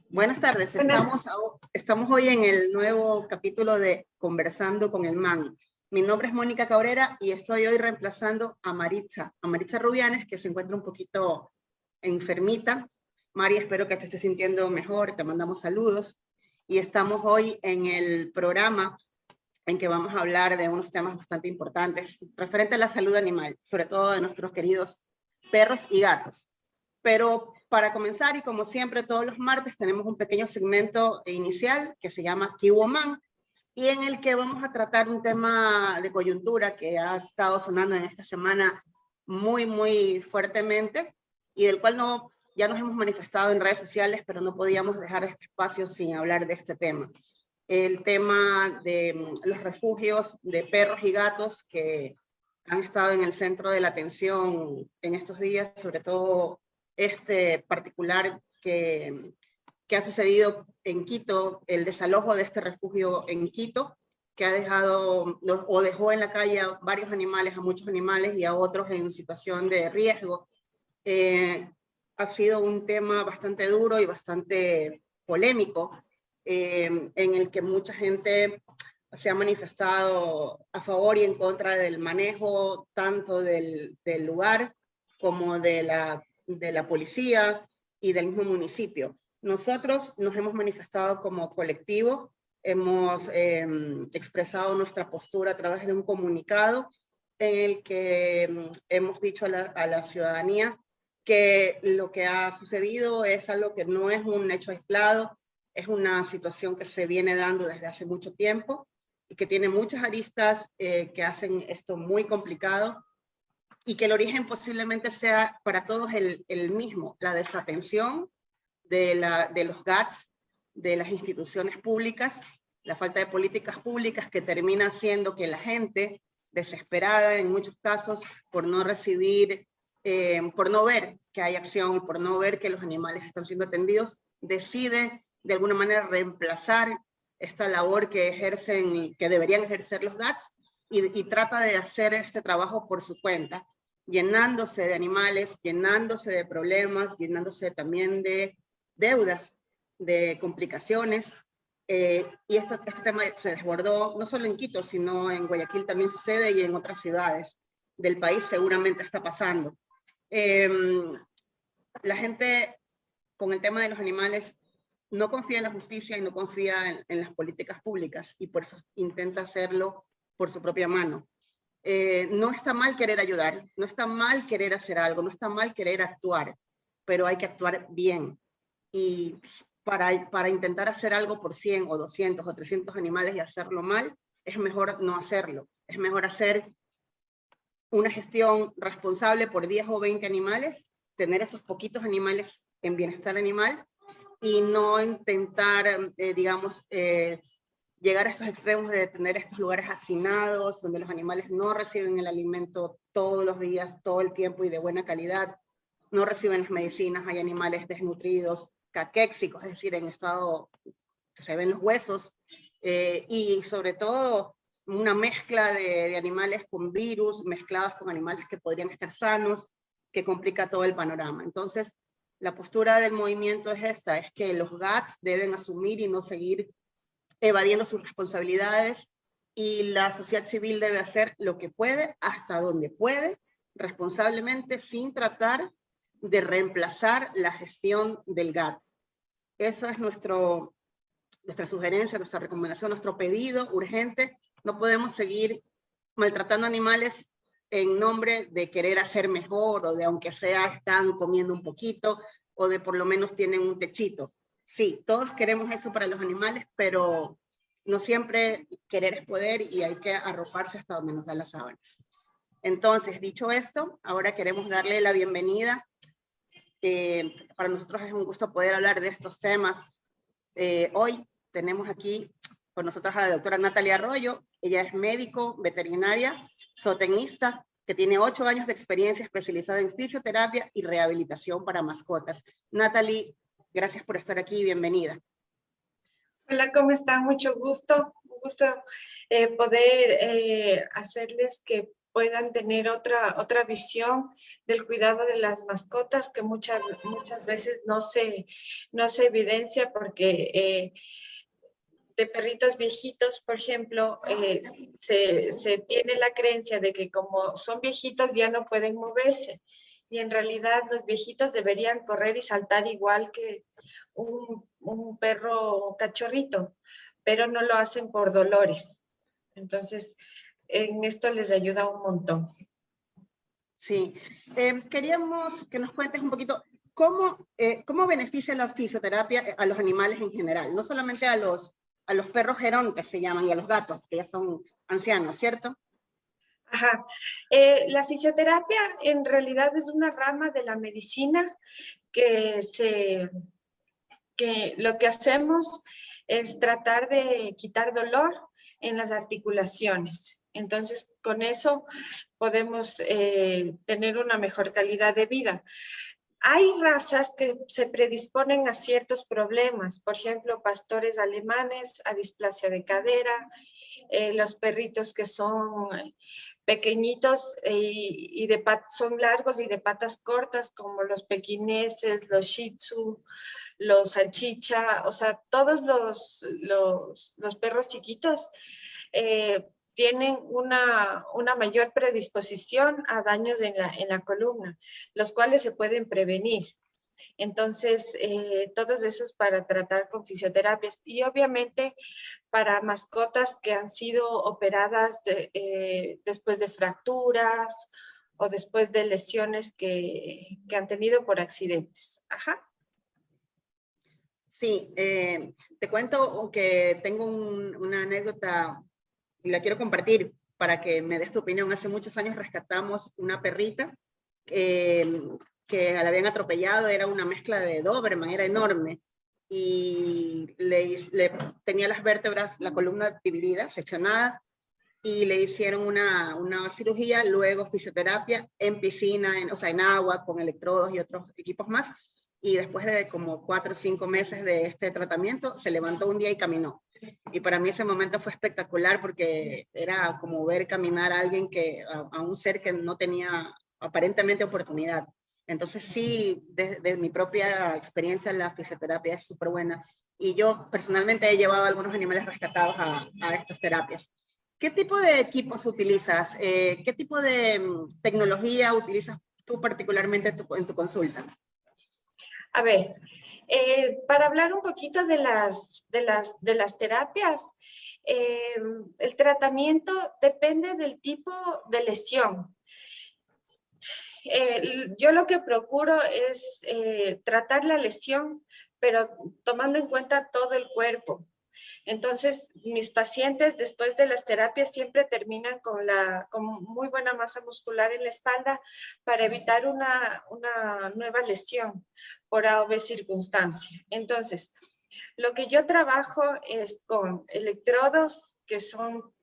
Buenas tardes, estamos hoy en el nuevo capítulo de Conversando con el Man. Mi nombre es Mónica Cabrera y estoy hoy reemplazando a Maritza Rubianes, que se encuentra un poquito enfermita. Mari, espero que te estés sintiendo mejor, te mandamos saludos. Y estamos hoy en el programa en que vamos a hablar de unos temas bastante importantes referente a la salud animal, sobre todo de nuestros queridos perros y gatos. Pero para comenzar, y como siempre todos los martes, tenemos un pequeño segmento inicial que se llama Kiwoman, y en el que vamos a tratar un tema de coyuntura que ha estado sonando en esta semana muy fuertemente, y del cual ya nos hemos manifestado en redes sociales, pero no podíamos dejar este espacio sin hablar de este tema. El tema de los refugios de perros y gatos que han estado en el centro de la atención en estos días, sobre todo este particular que ha sucedido en Quito, el desalojo de este refugio en Quito, que ha dejado o dejó en la calle a varios animales, a muchos animales y a otros en situación de riesgo. Ha sido un tema bastante duro y bastante polémico, en el que mucha gente se ha manifestado a favor y en contra del manejo tanto del lugar como de la policía y del mismo municipio. Nosotros nos hemos manifestado como colectivo, hemos expresado nuestra postura a través de un comunicado en el que hemos dicho a la ciudadanía que lo que ha sucedido es algo que no es un hecho aislado, es una situación que se viene dando desde hace mucho tiempo y que tiene muchas aristas que hacen esto muy complicado, y que el origen posiblemente sea para todos el mismo, la desatención de los GATS, de las instituciones públicas, la falta de políticas públicas que termina haciendo que la gente, desesperada en muchos casos por no recibir, por no ver que hay acción y por no ver que los animales están siendo atendidos, decide de alguna manera reemplazar esta labor que deberían ejercer los GATS y trata de hacer este trabajo por su cuenta, llenándose de animales, llenándose de problemas, llenándose también de deudas, de complicaciones. Y este tema se desbordó no solo en Quito, sino en Guayaquil también sucede y en otras ciudades del país seguramente está pasando. La gente con el tema de los animales no confía en la justicia y no confía en las políticas públicas, y por eso intenta hacerlo por su propia mano. No está mal querer ayudar, no está mal querer hacer algo, no está mal querer actuar, pero hay que actuar bien. Y para intentar hacer algo por 100 o 200 o 300 animales y hacerlo mal, es mejor no hacerlo. Es mejor hacer una gestión responsable por 10 o 20 animales, tener esos poquitos animales en bienestar animal y no intentar, llegar a esos extremos de tener estos lugares hacinados, donde los animales no reciben el alimento todos los días, todo el tiempo y de buena calidad, no reciben las medicinas, hay animales desnutridos, caquéxicos, es decir, en estado, se ven los huesos, y sobre todo una mezcla de animales con virus, mezclados con animales que podrían estar sanos, que complica todo el panorama. Entonces, la postura del movimiento es esta, es que los GATS deben asumir y no seguir evadiendo sus responsabilidades, y la sociedad civil debe hacer lo que puede, hasta donde puede, responsablemente, sin tratar de reemplazar la gestión del GAT. Eso es nuestra sugerencia, nuestra recomendación, nuestro pedido urgente. No podemos seguir maltratando animales en nombre de querer hacer mejor, o de aunque sea están comiendo un poquito, o de por lo menos tienen un techito. Sí, todos queremos eso para los animales, pero no siempre querer es poder y hay que arroparse hasta donde nos dan las sábanas. Entonces, dicho esto, ahora queremos darle la bienvenida. Para nosotros es un gusto poder hablar de estos temas. Hoy tenemos aquí con nosotros a la doctora Natalie Arroyo. Ella es médico, veterinaria, zootecnista, que tiene 8 años de experiencia especializada en fisioterapia y rehabilitación para mascotas. Natalie, gracias por estar aquí y bienvenida. Hola, ¿cómo están? Mucho gusto. Un gusto poder hacerles que puedan tener otra visión del cuidado de las mascotas que muchas veces no se evidencia porque de perritos viejitos, por ejemplo, se tiene la creencia de que como son viejitos ya no pueden moverse. Y en realidad los viejitos deberían correr y saltar igual que un perro cachorrito, pero no lo hacen por dolores. Entonces, en esto les ayuda un montón. Sí, queríamos que nos cuentes un poquito cómo beneficia la fisioterapia a los animales en general, no solamente a los perros gerontes se llaman y a los gatos, que ya son ancianos, ¿cierto? Ajá. La fisioterapia en realidad es una rama de la medicina que lo que hacemos es tratar de quitar dolor en las articulaciones. Entonces, con eso podemos tener una mejor calidad de vida. Hay razas que se predisponen a ciertos problemas, por ejemplo, pastores alemanes a displasia de cadera, los perritos que son pequeñitos y son largos y de patas cortas, como los pequineses, los shih tzu, los salchicha, o sea, todos los perros chiquitos tienen una mayor predisposición a daños en la columna, los cuales se pueden prevenir. Entonces, todos esos para tratar con fisioterapias. Y obviamente para mascotas que han sido operadas después de fracturas o después de lesiones que han tenido por accidentes. Ajá. Sí, te cuento que tengo una anécdota y la quiero compartir para que me des tu opinión. Hace muchos años rescatamos una perrita que la habían atropellado, era una mezcla de Doberman, era enorme, y tenía las vértebras, la columna dividida, seccionada, y le hicieron una cirugía, luego fisioterapia en piscina, o sea, en agua, con electrodos y otros equipos más, y después de como 4 o 5 meses de este tratamiento, se levantó un día y caminó. Y para mí ese momento fue espectacular porque era como ver caminar a alguien a un ser que no tenía aparentemente oportunidad. Entonces sí, desde mi propia experiencia, la fisioterapia es súper buena. Y yo personalmente he llevado a algunos animales rescatados a estas terapias. ¿Qué tipo de equipos utilizas? ¿Qué tipo de tecnología utilizas tú particularmente en tu consulta? A ver, para hablar un poquito de las terapias, el tratamiento depende del tipo de lesión. Yo lo que procuro es tratar la lesión, pero tomando en cuenta todo el cuerpo. Entonces, mis pacientes después de las terapias siempre terminan con muy buena masa muscular en la espalda para evitar una nueva lesión por A o B circunstancia. Entonces, lo que yo trabajo es con electrodos que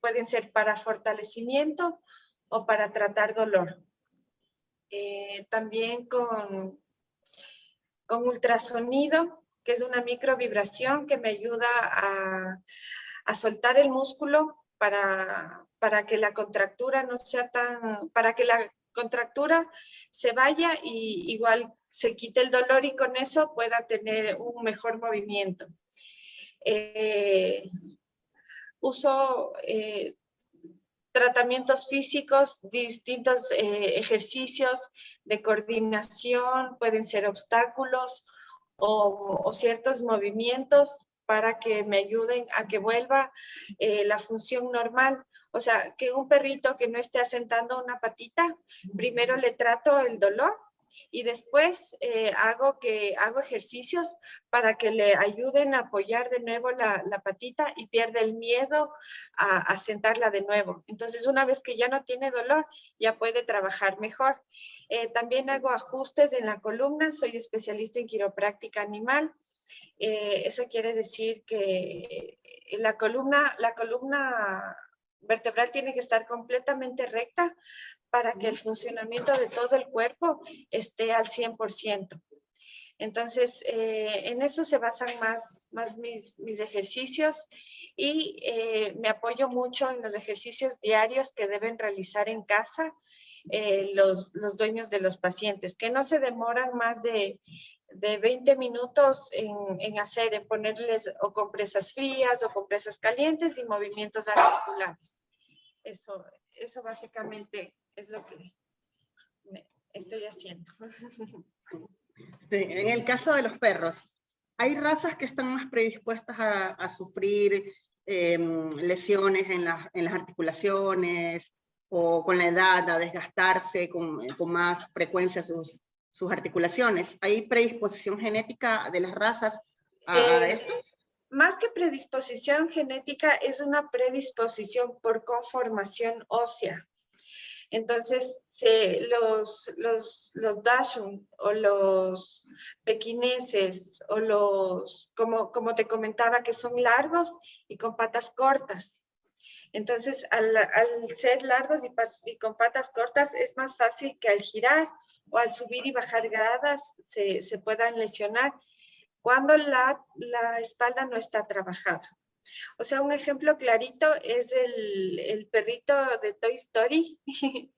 pueden ser para fortalecimiento o para tratar dolor. También con ultrasonido, que es una microvibración que me ayuda a soltar el músculo para que la contractura no sea para que la contractura se vaya y igual se quite el dolor y con eso pueda tener un mejor movimiento. Uso tratamientos físicos, distintos ejercicios de coordinación, pueden ser obstáculos o ciertos movimientos para que me ayuden a que vuelva la función normal. O sea, que un perrito que no esté asentando una patita, primero le trato el dolor y después hago ejercicios para que le ayuden a apoyar de nuevo la patita y pierda el miedo a sentarla de nuevo. Entonces, una vez que ya no tiene dolor, ya puede trabajar mejor. También hago ajustes en la columna, soy especialista en quiropráctica animal. Eso quiere decir que la columna vertebral tiene que estar completamente recta para que el funcionamiento de todo el cuerpo esté al 100%. Entonces, en eso se basan más mis ejercicios y me apoyo mucho en los ejercicios diarios que deben realizar en casa los dueños de los pacientes, que no se demoran más de 20 minutos en ponerles o compresas frías o compresas calientes y movimientos articulares. Eso básicamente es lo que estoy haciendo. En el caso de los perros, ¿hay razas que están más predispuestas a sufrir lesiones en las articulaciones o con la edad a desgastarse con más frecuencia sus articulaciones? ¿Hay predisposición genética de las razas a esto? Más que predisposición genética, es una predisposición por conformación ósea. Entonces, los dachshund o los pequineses o como te comentaba, que son largos y con patas cortas. Entonces, al ser largos y con patas cortas, es más fácil que al girar o al subir y bajar gradas se puedan lesionar cuando la espalda no está trabajada. O sea, un ejemplo clarito es el perrito de Toy Story. Sí.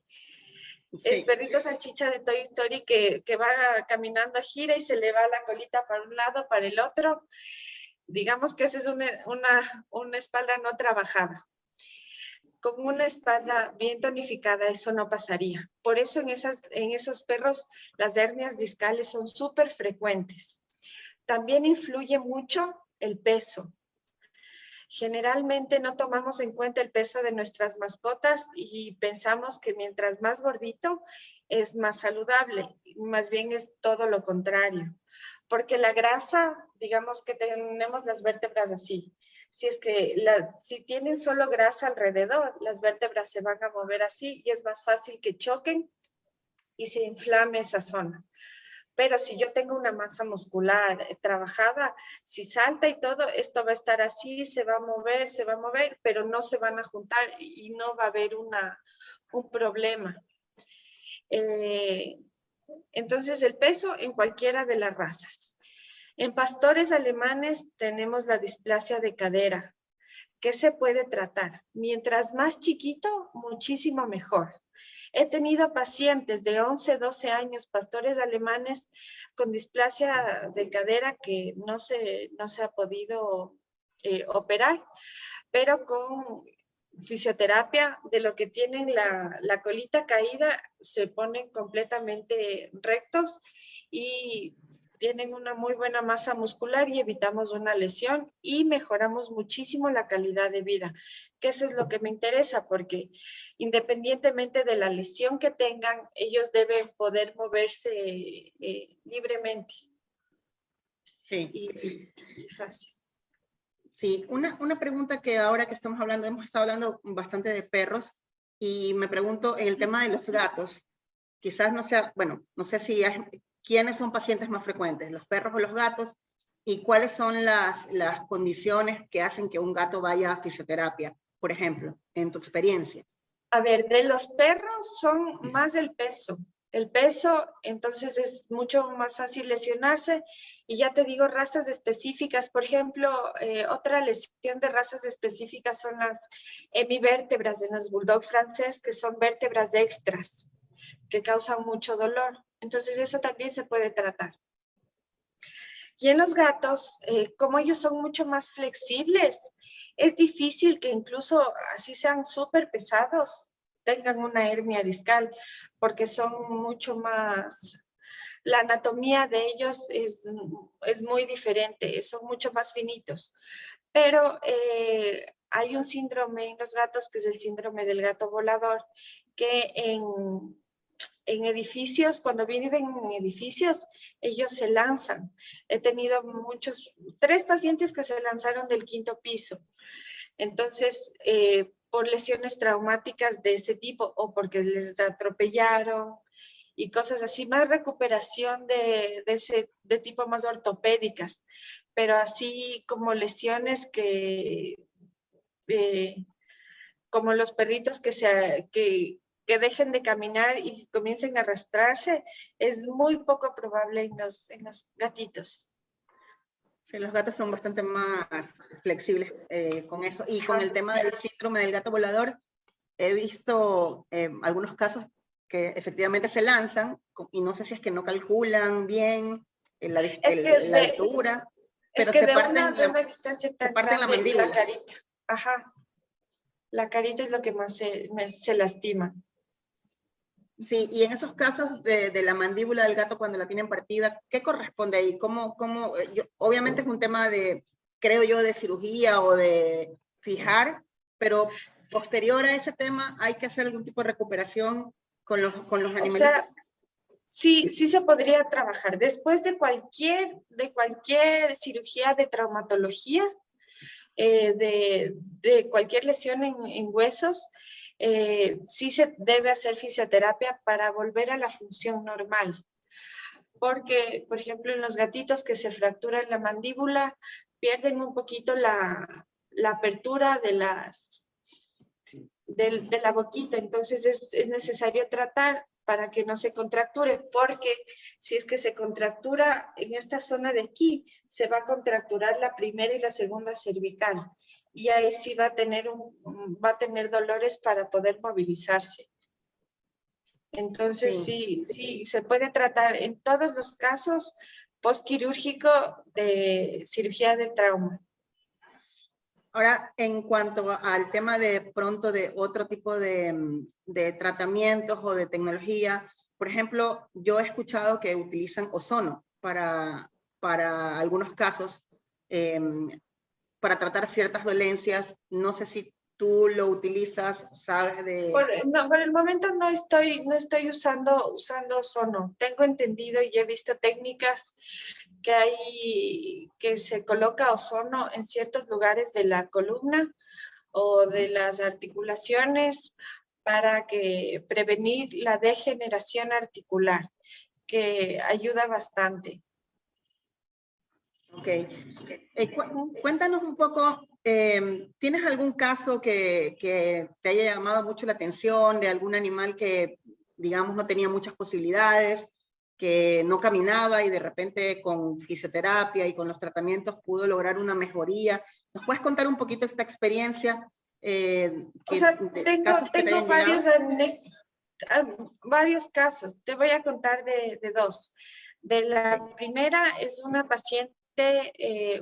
El perrito salchicha de Toy Story que va caminando, gira y se le va la colita para un lado, para el otro. Digamos que esa es una espalda no trabajada. Con una espalda bien tonificada eso no pasaría. Por eso en esos perros las hernias discales son súper frecuentes. También influye mucho el peso. Generalmente no tomamos en cuenta el peso de nuestras mascotas y pensamos que mientras más gordito es más saludable. Más bien es todo lo contrario. Porque la grasa, digamos que tenemos las vértebras así. Si tienen solo grasa alrededor, las vértebras se van a mover así y es más fácil que choquen y se inflame esa zona. Pero si yo tengo una masa muscular trabajada, si salta y todo, esto va a estar así, se va a mover, pero no se van a juntar y no va a haber un problema. Entonces, el peso en cualquiera de las razas. En pastores alemanes tenemos la displasia de cadera. ¿Qué se puede tratar? Mientras más chiquito, muchísimo mejor. He tenido pacientes de 11, 12 años, pastores alemanes con displasia de cadera que no se ha podido operar, pero con fisioterapia, de lo que tienen la colita caída, se ponen completamente rectos y tienen una muy buena masa muscular y evitamos una lesión y mejoramos muchísimo la calidad de vida, que eso es lo que me interesa, porque independientemente de la lesión que tengan, ellos deben poder moverse libremente. Sí. Y fácil. Sí, una pregunta que ahora que estamos hablando, hemos estado hablando bastante de perros y me pregunto en el tema de los gatos, quizás no sea, bueno, no sé si quiénes son pacientes más frecuentes, los perros o los gatos, y cuáles son las condiciones que hacen que un gato vaya a fisioterapia, por ejemplo, en tu experiencia. A ver, de los perros son más el peso. El peso, entonces es mucho más fácil lesionarse. Y ya te digo, razas específicas. Por ejemplo, otra lesión de razas específicas son las hemivértebras de los bulldog francés, que son vértebras extras, que causan mucho dolor. Entonces eso también se puede tratar. Y en los gatos, como ellos son mucho más flexibles, es difícil que incluso así sean súper pesados, tengan una hernia discal, porque son mucho más, la anatomía de ellos es muy diferente, son mucho más finitos. Pero hay un síndrome en los gatos que es el síndrome del gato volador, que en edificios, cuando viven en edificios, ellos se lanzan. He tenido 3 pacientes que se lanzaron del 5º piso. Entonces, por lesiones traumáticas de ese tipo o porque les atropellaron y cosas así, más recuperación de tipo más ortopédicas, pero así como lesiones como los perritos que que dejen de caminar y comiencen a arrastrarse, es muy poco probable en los gatitos. Sí, los gatos son bastante más flexibles con eso. Y con el tema del síndrome del gato volador, he visto algunos casos que efectivamente se lanzan y no sé si es que no calculan bien la altura, pero es que se de parten una distancia tan la grande, mandíbula. la carita, ajá, la carita es lo que más se lastima. Sí, y en esos casos de la mandíbula del gato cuando la tienen partida, ¿qué corresponde ahí? Obviamente es un tema creo yo, de cirugía o de fijar, pero posterior a ese tema hay que hacer algún tipo de recuperación con los animalitos. O sea, sí se podría trabajar. Después de cualquier cirugía de traumatología, de cualquier lesión en huesos, sí se debe hacer fisioterapia para volver a la función normal. Porque, por ejemplo, en los gatitos que se fracturan la mandíbula, pierden un poquito la apertura de la boquita. Entonces es necesario tratar para que no se contracture, porque si es que se contractura en esta zona de aquí, se va a contracturar la primera y la segunda cervical. Y ahí sí va a tener dolores para poder movilizarse. Entonces, sí, se puede tratar en todos los casos postquirúrgico de cirugía de trauma. Ahora, en cuanto al tema de pronto de otro tipo de tratamientos o de tecnología, por ejemplo, yo he escuchado que utilizan ozono para algunos casos, para tratar ciertas dolencias. No sé si tú lo utilizas, sabes de... Por el momento no estoy usando ozono. Tengo entendido y he visto técnicas que se coloca ozono en ciertos lugares de la columna o de las articulaciones para prevenir la degeneración articular, que ayuda bastante. Ok. Cuéntanos un poco, ¿tienes algún caso que te haya llamado mucho la atención de algún animal que, digamos, no tenía muchas posibilidades, que no caminaba y de repente con fisioterapia y con los tratamientos pudo lograr una mejoría? ¿Nos puedes contar un poquito esta experiencia? Tengo varios casos. Te voy a contar de dos. De la primera es una paciente,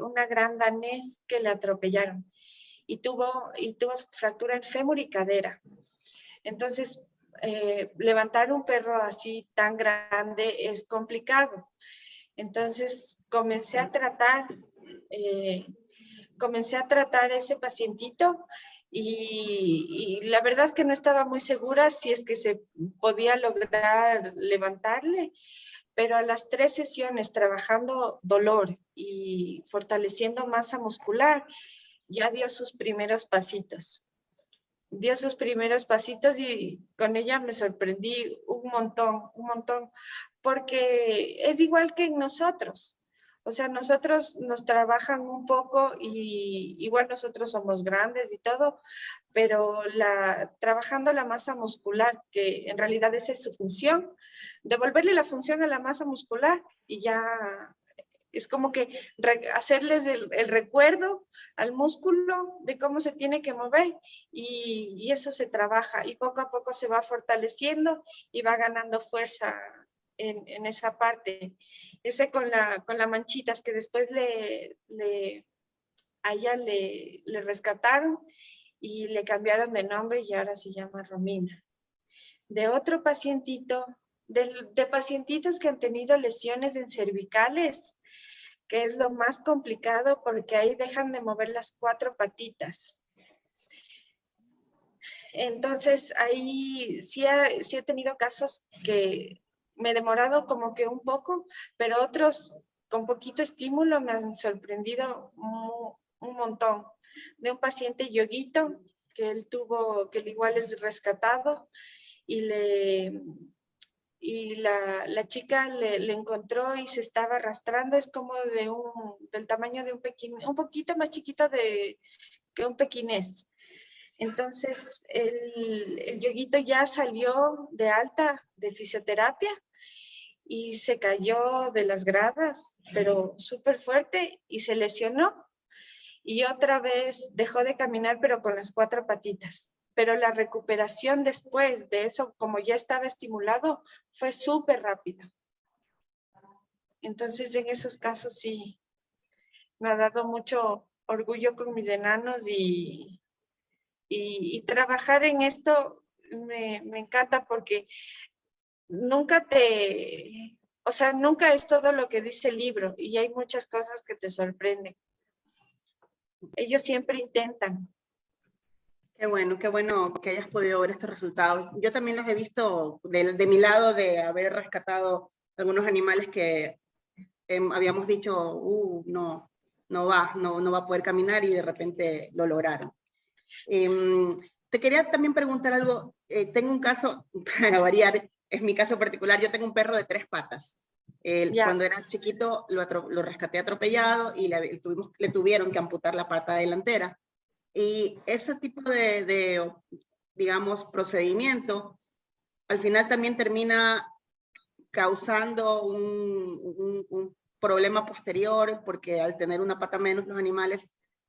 una gran danés que le atropellaron y tuvo fractura en fémur y cadera. Entonces, levantar un perro así tan grande es complicado. Entonces, comencé a tratar ese pacientito y la verdad es que no estaba muy segura si es que se podía lograr levantarle, pero a las 3 sesiones trabajando dolor y fortaleciendo masa muscular, ya dio sus primeros pasitos. Y con ella me sorprendí un montón, porque es igual que en nosotros. O sea, nosotros nos trabajan un poco y igual nosotros somos grandes y todo, pero trabajando la masa muscular, que en realidad esa es su función, devolverle la función a la masa muscular y ya es como que hacerles el recuerdo al músculo de cómo se tiene que mover y eso se trabaja y poco a poco se va fortaleciendo y va ganando fuerza en esa parte. Ese con la manchitas que después a ella le rescataron y le cambiaron de nombre y ahora se llama Romina. De otro pacientito, de pacientitos que han tenido lesiones en cervicales, que es lo más complicado porque ahí dejan de mover las 4 patitas. Entonces, ahí sí he tenido casos que me he demorado como que un poco, pero otros con poquito estímulo me han sorprendido un montón. De un paciente yoguito que él igual es rescatado y la chica le encontró y se estaba arrastrando, es como del tamaño de un poquito más chiquito que un pequinés. Entonces, el Yoguito ya salió de alta de fisioterapia y se cayó de las gradas, pero súper fuerte, y se lesionó. Y otra vez dejó de caminar, pero con las 4 patitas. Pero la recuperación después de eso, como ya estaba estimulado, fue súper rápido. Entonces, en esos casos sí, me ha dado mucho orgullo con mis enanos y trabajar en esto me encanta porque nunca o sea, nunca es todo lo que dice el libro y hay muchas cosas que te sorprenden. Ellos siempre intentan. Qué bueno que hayas podido ver estos resultados. Yo también los he visto de mi lado, de haber rescatado algunos animales que habíamos dicho, no va a poder caminar, y de repente lo lograron. Te quería también preguntar algo. Tengo un caso, para variar, es mi caso particular. Yo tengo un perro de 3 patas. Cuando era chiquito lo rescaté atropellado y le tuvieron que amputar la pata delantera. Y ese tipo digamos, procedimiento, al final también termina causando un problema posterior, porque al tener una pata menos los animales,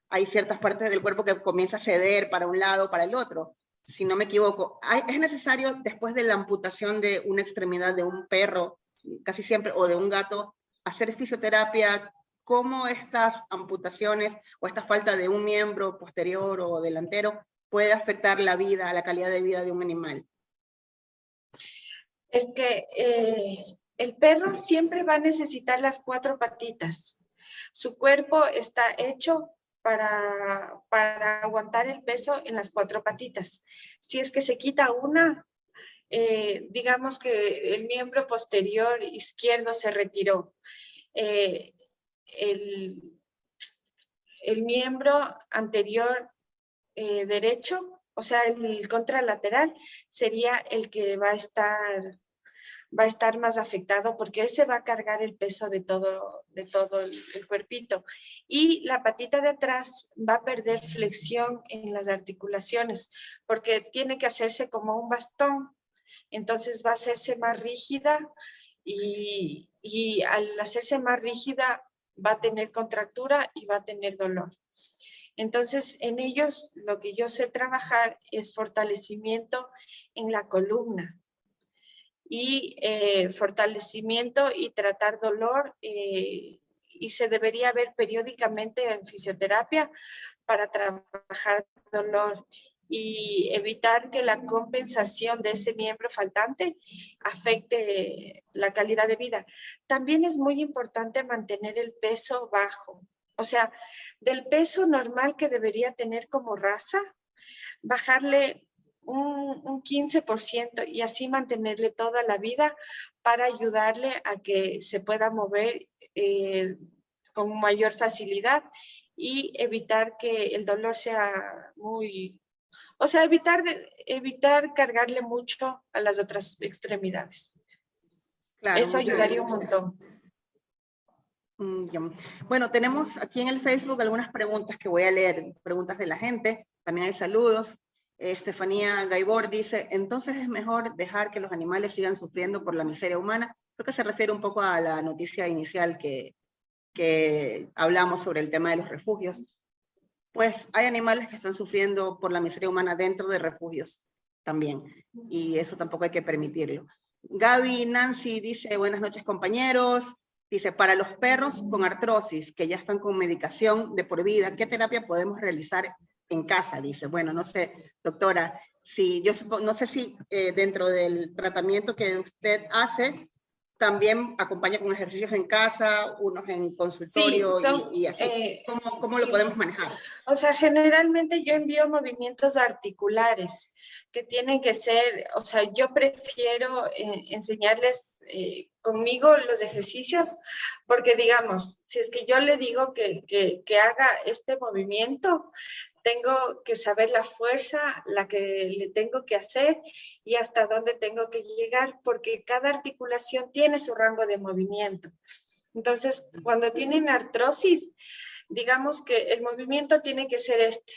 hay ciertas partes del cuerpo que comienza a ceder para un lado o para el otro. Si no me equivoco, es necesario, después de la amputación de una extremidad de un perro, casi siempre, o de un gato, hacer fisioterapia. ¿Cómo estas amputaciones o esta falta de un miembro posterior o delantero puede afectar la vida, la calidad de vida de un animal? Es que el perro siempre va a necesitar las 4 patitas. Su cuerpo está hecho para aguantar el peso en las 4 patitas. Si es que se quita una, digamos que el miembro posterior izquierdo se retiró. El miembro anterior derecho, o sea, el contralateral, sería el que va a estar más afectado, porque ese va a cargar el peso de todo el cuerpito. Y la patita de atrás va a perder flexión en las articulaciones, porque tiene que hacerse como un bastón. Entonces va a hacerse más rígida y al hacerse más rígida va a tener contractura y va a tener dolor. Entonces, en ellos lo que yo sé trabajar es fortalecimiento en la columna y fortalecimiento y tratar dolor, y se debería ver periódicamente en fisioterapia para trabajar dolor y evitar que la compensación de ese miembro faltante afecte la calidad de vida. También es muy importante mantener el peso bajo, o sea, del peso normal que debería tener como raza, bajarle un 15% y así mantenerle toda la vida para ayudarle a que se pueda mover con mayor facilidad y evitar que el dolor sea muy... O sea, evitar cargarle mucho a las otras extremidades. Claro, Eso ayudaría un montón. Bueno, tenemos aquí en el Facebook algunas preguntas que voy a leer, preguntas de la gente, también hay saludos. Estefanía Gaibor dice, entonces es mejor dejar que los animales sigan sufriendo por la miseria humana. Creo que se refiere un poco a la noticia inicial que hablamos sobre el tema de los refugios. Pues hay animales que están sufriendo por la miseria humana dentro de refugios también, y eso tampoco hay que permitirlo. Gaby Nancy dice, buenas noches compañeros. Dice, para los perros con artrosis que ya están con medicación de por vida, ¿qué terapia podemos realizar en casa? Dice, bueno, no sé, doctora, no sé si dentro del tratamiento que usted hace, también acompaña con ejercicios en casa, unos en consultorio, sí, y así. ¿Cómo lo podemos manejar? O sea, generalmente yo envío movimientos articulares que tienen que ser, o sea, yo prefiero enseñarles conmigo los ejercicios, porque digamos, si es que yo le digo que haga este movimiento, tengo que saber la fuerza, la que le tengo que hacer y hasta dónde tengo que llegar, porque cada articulación tiene su rango de movimiento. Entonces, cuando tienen artrosis, digamos que el movimiento tiene que ser este,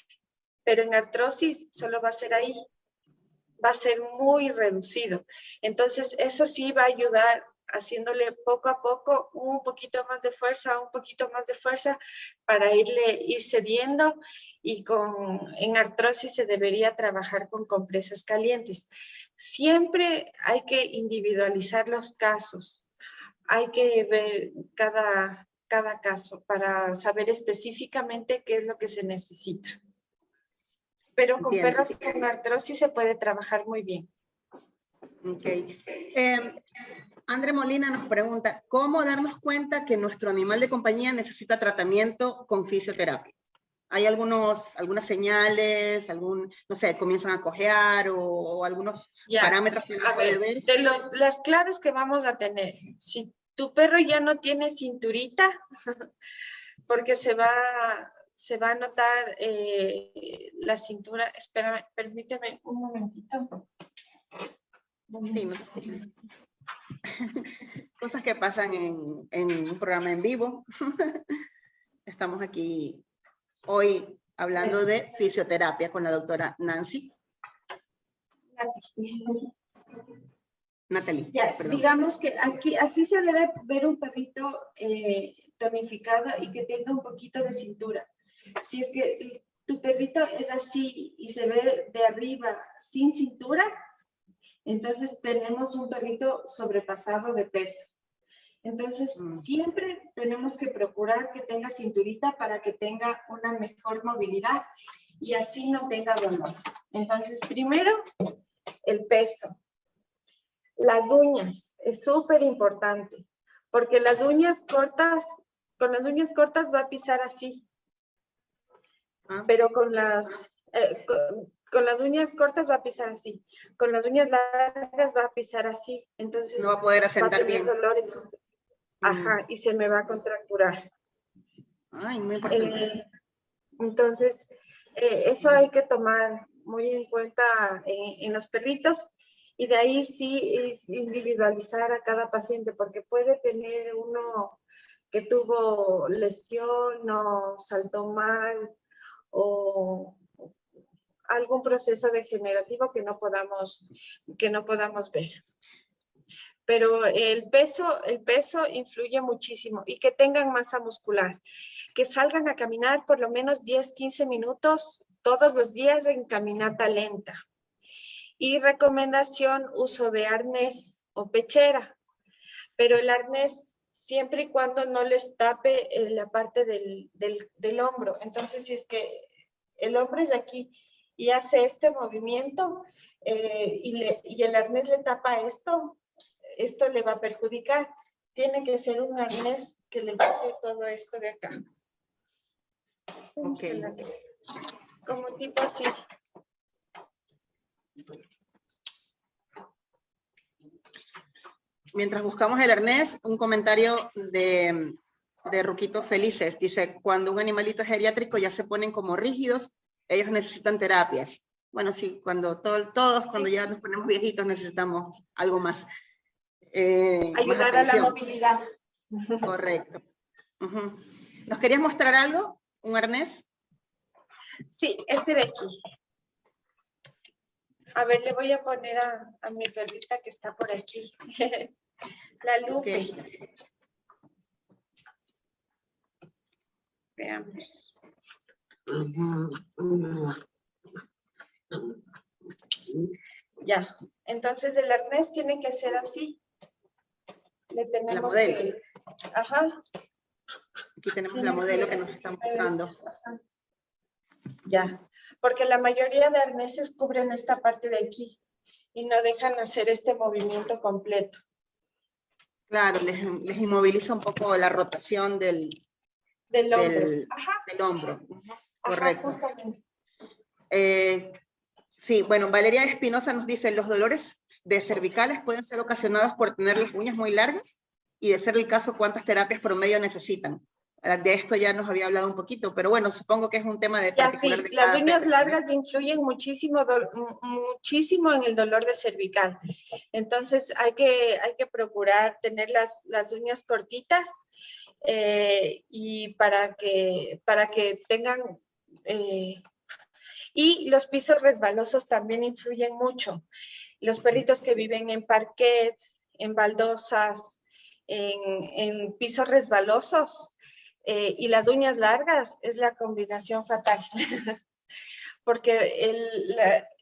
pero en artrosis solo va a ser ahí, va a ser muy reducido. Entonces, eso sí va a ayudar haciéndole poco a poco un poquito más de fuerza, para ir cediendo, y en artrosis se debería trabajar con compresas calientes. Siempre hay que individualizar los casos, hay que ver cada caso para saber específicamente qué es lo que se necesita. Pero con Entiendo. perros con artrosis se puede trabajar muy bien. Ok. André Molina nos pregunta, ¿cómo darnos cuenta que nuestro animal de compañía necesita tratamiento con fisioterapia? ¿Hay algunas señales, no sé, comienzan a cojear o algunos parámetros que uno puede ver? De las claves que vamos a tener, si tu perro ya no tiene cinturita, porque se va a notar la cintura. Espérame, permíteme un momentito. Sí, no. Cosas que pasan en un programa en vivo. Estamos aquí hoy hablando de fisioterapia con la doctora Natalie. Ya, digamos que aquí así se debe ver un perrito tonificado y que tenga un poquito de cintura. Si es que tu perrito es así y se ve de arriba sin cintura, entonces tenemos un perrito sobrepasado de peso. Entonces, siempre tenemos que procurar que tenga cinturita para que tenga una mejor movilidad y así no tenga dolor. Entonces, primero, el peso. Las uñas, es súper importante, porque las uñas cortas, con las uñas cortas va a pisar así, pero con las uñas cortas va a pisar así, con las uñas largas va a pisar así, entonces no va a poder asentar bien. Dolores. Ajá, y se me va a contracturar. Ay, muy importante. Entonces, eso hay que tomar muy en cuenta en los perritos, y de ahí sí es individualizar a cada paciente, porque puede tener uno que tuvo lesión o saltó mal o algún proceso degenerativo que no podamos ver. Pero el peso influye muchísimo, y que tengan masa muscular, que salgan a caminar por lo menos 10, 15 minutos todos los días en caminata lenta. Y recomendación, uso de arnés o pechera, pero el arnés siempre y cuando no les tape la parte del hombro. Entonces, si es que el hombro es de aquí y hace este movimiento y el arnés le tapa esto le va a perjudicar. Tiene que ser un arnés que le tape todo esto de acá. Okay. Como tipo así. Mientras buscamos el arnés, un comentario de Ruquito Felices. Dice, cuando un animalito es geriátrico ya se ponen como rígidos, ellos necesitan terapias. Bueno, sí, todos cuando ya nos ponemos viejitos necesitamos algo más. Ayudar más a la movilidad. Correcto. ¿Nos querías mostrar algo? ¿Un arnés? Sí, este de aquí. A ver, le voy a poner a mi perrita que está por aquí. La Lupe. Okay. Veamos. Ya, entonces el arnés tiene que ser así. Le tenemos que... Ajá. Aquí tenemos la modelo que nos está mostrando. Ya, porque la mayoría de arneses cubren esta parte de aquí y no dejan hacer este movimiento completo. Claro, les inmoviliza un poco la rotación del hombro. Correcto. Ajá, justamente. Sí, bueno, Valeria Espinosa nos dice, los dolores de cervicales pueden ser ocasionados por tener las uñas muy largas, y de ser el caso, ¿cuántas terapias promedio necesitan? De esto ya nos había hablado un poquito, pero bueno, supongo que es un tema de particular de las uñas largas influyen muchísimo en el dolor de cervical. Entonces hay que procurar tener las uñas cortitas y para que tengan Y los pisos resbalosos también influyen mucho. Los perritos que viven en parquet, en baldosas, en pisos resbalosos y las uñas largas es la combinación fatal. Porque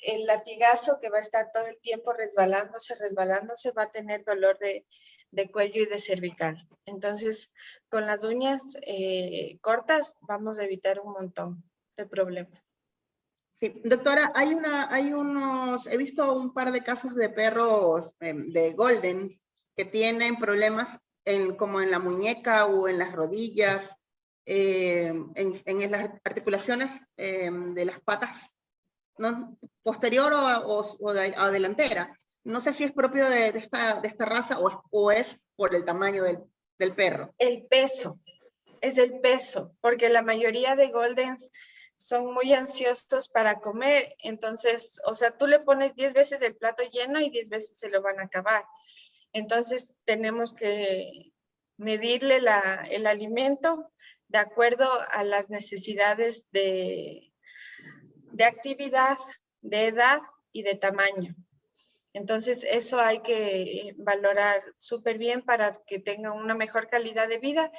el latigazo que va a estar todo el tiempo resbalándose, va a tener dolor de cuello y de cervical. Entonces, con las uñas cortas vamos a evitar un montón de problemas. Sí, doctora, he visto un par de casos de perros de Golden que tienen problemas como en la muñeca o en las rodillas, en las articulaciones de las patas, ¿no? Posterior o delantera. No sé si es propio de esta raza o es por el tamaño del perro. El peso, es el peso, porque la mayoría de Goldens son muy ansiosos para comer, entonces, o sea, tú le pones 10 veces el plato lleno y 10 veces se lo van a acabar. Entonces, tenemos que medirle el alimento de acuerdo a las necesidades de actividad, de edad y de tamaño. Entonces, eso hay que valorar súper bien para que tengan una mejor calidad de vida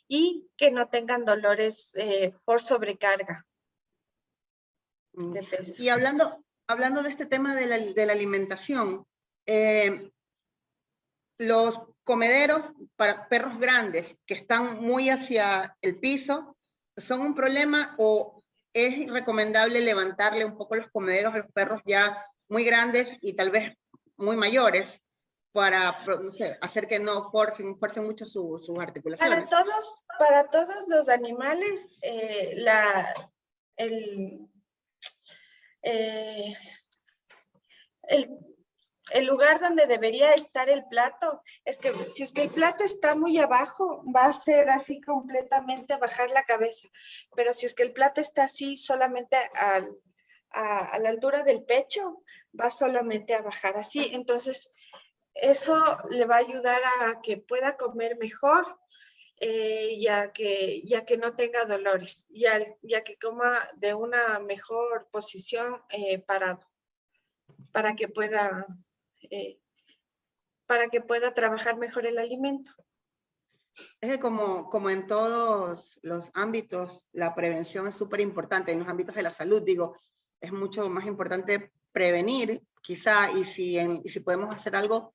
y que no tengan dolores por sobrecarga de peso. Y hablando de este tema de la alimentación, los comederos para perros grandes que están muy hacia el piso, ¿son un problema o es recomendable levantarle un poco los comederos a los perros ya muy grandes y tal vez muy mayores para, no sé, hacer que no forcen mucho sus articulaciones? Para todos los animales, el lugar donde debería estar el plato, es que si es que el plato está muy abajo, va a ser así completamente bajar la cabeza, pero si es que el plato está así solamente a la altura del pecho, va solamente a bajar así, entonces eso le va a ayudar a que pueda comer mejor, ya que no tenga dolores, ya que coma de una mejor posición parado, para que pueda trabajar mejor el alimento. Es que como en todos los ámbitos, la prevención es súper importante. En los ámbitos de la salud, digo, es mucho más importante prevenir, quizá, y si podemos hacer algo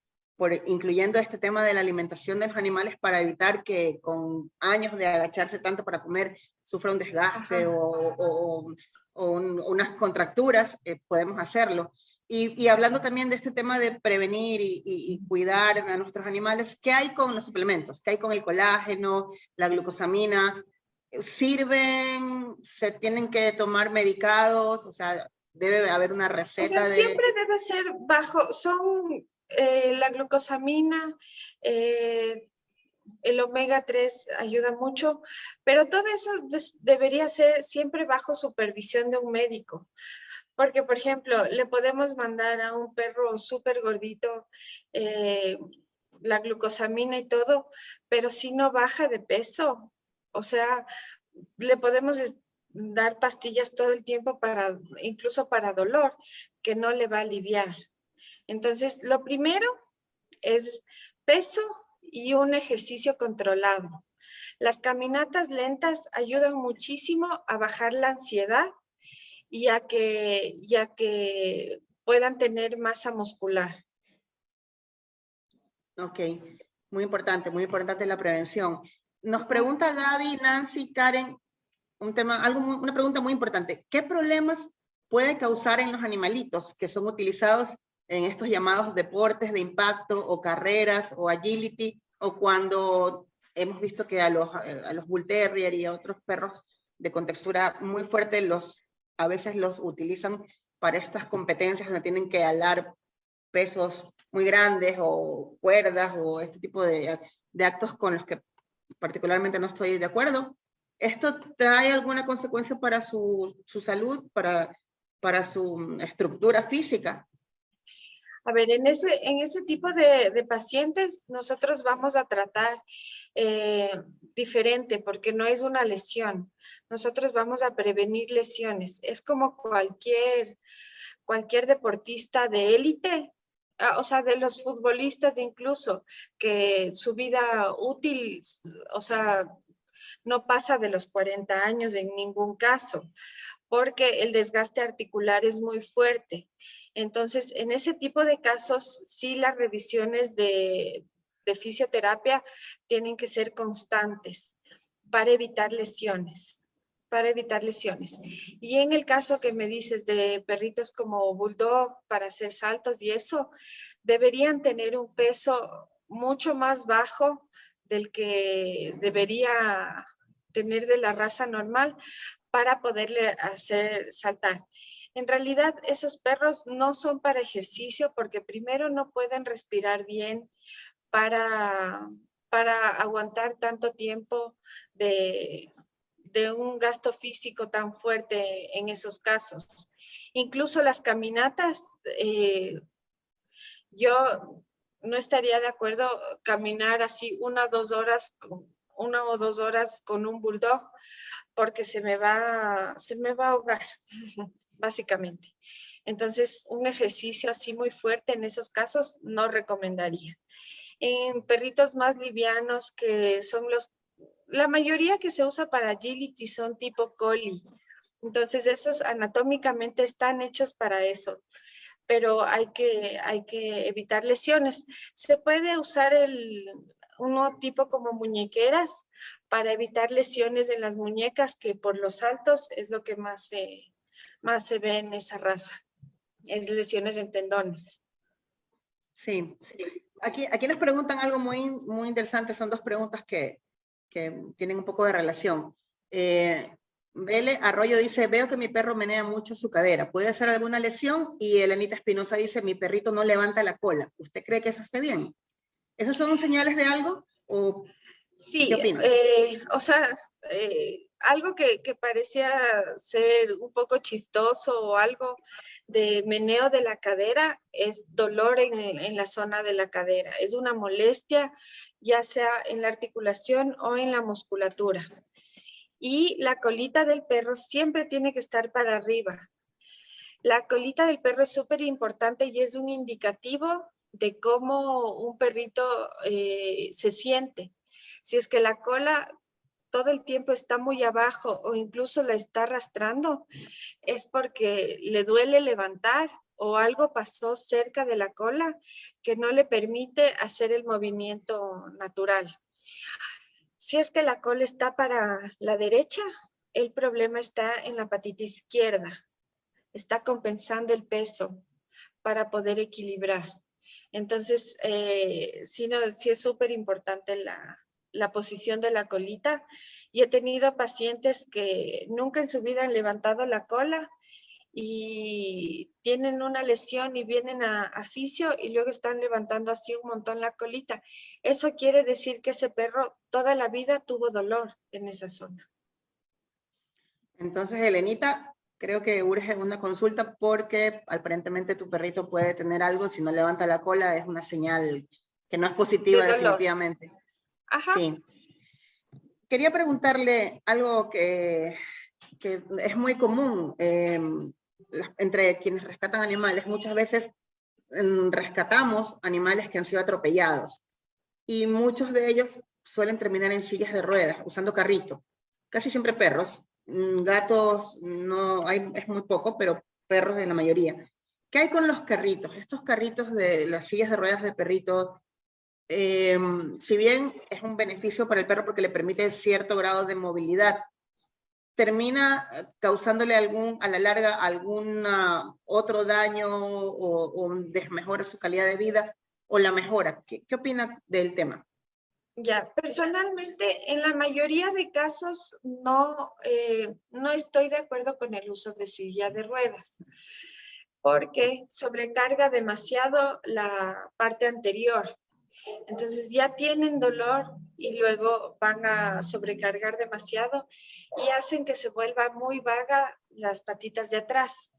incluyendo este tema de la alimentación de los animales para evitar que con años de agacharse tanto para comer sufra un desgaste o unas contracturas, podemos hacerlo. Y hablando también de este tema de prevenir y cuidar a nuestros animales, ¿qué hay con los suplementos? ¿Qué hay con el colágeno, la glucosamina? ¿Sirven? ¿Se tienen que tomar medicados? O sea, debe haber una receta. O sea, siempre debe ser bajo, son la glucosamina, el omega 3 ayuda mucho, pero todo eso debería ser siempre bajo supervisión de un médico. Porque, por ejemplo, le podemos mandar a un perro súper gordito la glucosamina y todo, pero si no baja de peso, o sea, le podemos dar pastillas todo el tiempo incluso para dolor, que no le va a aliviar. Entonces, lo primero es peso y un ejercicio controlado. Las caminatas lentas ayudan muchísimo a bajar la ansiedad y a que puedan tener masa muscular. Ok, muy importante la prevención. Nos pregunta Gaby, Nancy, Karen, una pregunta muy importante. ¿Qué problemas puede causar en los animalitos que son utilizados en estos llamados deportes de impacto o carreras o agility, o cuando hemos visto que a los Bull Terrier y a otros perros de contextura muy fuerte a veces los utilizan para estas competencias donde tienen que alar pesos muy grandes o cuerdas o este tipo de actos con los que particularmente no estoy de acuerdo? ¿Esto trae alguna consecuencia para su salud, para su estructura física? A ver, en ese tipo de pacientes nosotros vamos a tratar diferente porque no es una lesión. Nosotros vamos a prevenir lesiones. Es como cualquier deportista de élite, o sea, de los futbolistas incluso, que su vida útil, o sea, no pasa de los 40 años en ningún caso, porque el desgaste articular es muy fuerte. Entonces, en ese tipo de casos, sí las revisiones de fisioterapia tienen que ser constantes para evitar lesiones, para evitar lesiones. Y en el caso que me dices de perritos como bulldog para hacer saltos y eso, deberían tener un peso mucho más bajo del que debería tener de la raza normal para poderle hacer saltar. En realidad, esos perros no son para ejercicio porque primero no pueden respirar bien para, para aguantar tanto tiempo de un gasto físico tan fuerte en esos casos. Incluso las caminatas, yo no estaría de acuerdo caminar así 1 o 2 horas con un bulldog porque se me va a ahogar, básicamente. Entonces, un ejercicio así muy fuerte en esos casos no recomendaría. En perritos más livianos, que son la mayoría que se usa para agility son tipo collie. Entonces, esos anatómicamente están hechos para eso, pero hay que evitar lesiones. Se puede usar uno tipo como muñequeras para evitar lesiones en las muñecas, que por los saltos es lo que más se ve en esa raza, es lesiones en tendones. Sí. Aquí nos preguntan algo muy, muy interesante, son dos preguntas que tienen un poco de relación. Vele Arroyo dice, veo que mi perro menea mucho su cadera, ¿puede ser alguna lesión? Y Elenita Espinosa dice, mi perrito no levanta la cola, ¿usted cree que eso esté bien? ¿Esos son señales de algo? ¿O sí, qué opina? O sea, algo que parecía ser un poco chistoso o algo de meneo de la cadera es dolor en la zona de la cadera. Es una molestia, ya sea en la articulación o en la musculatura. Y la colita del perro siempre tiene que estar para arriba. La colita del perro es súper importante y es un indicativo de cómo un perrito se siente. Si es que la cola todo el tiempo está muy abajo o incluso la está arrastrando, es porque le duele levantar o algo pasó cerca de la cola que no le permite hacer el movimiento natural. Si es que la cola está para la derecha, el problema está en la patita izquierda. Está compensando el peso para poder equilibrar. Entonces, sí es súper importante la posición de la colita. Y he tenido pacientes que nunca en su vida han levantado la cola y tienen una lesión y vienen a fisio y luego están levantando así un montón la colita. Eso quiere decir que ese perro toda la vida tuvo dolor en esa zona. Entonces, Elenita, creo que urge una consulta porque aparentemente tu perrito puede tener algo, si no levanta la cola es una señal que no es positiva De dolor. definitivamente. Ajá. Sí. Quería preguntarle algo que es muy común entre quienes rescatan animales. Muchas veces rescatamos animales que han sido atropellados y muchos de ellos suelen terminar en sillas de ruedas, usando carrito. Casi siempre perros. Gatos no hay, es muy poco, pero perros en la mayoría. ¿Qué hay con los carritos? Estos carritos de las sillas de ruedas de perrito, si bien es un beneficio para el perro porque le permite cierto grado de movilidad, termina causándole a la larga algún otro daño o desmejora su calidad de vida o la mejora. ¿Qué opina del tema? Ya, personalmente, en la mayoría de casos no estoy de acuerdo con el uso de silla de ruedas, porque sobrecarga demasiado la parte anterior. Entonces ya tienen dolor y luego van a sobrecargar demasiado y hacen que se vuelva muy vaga las patitas de atrás.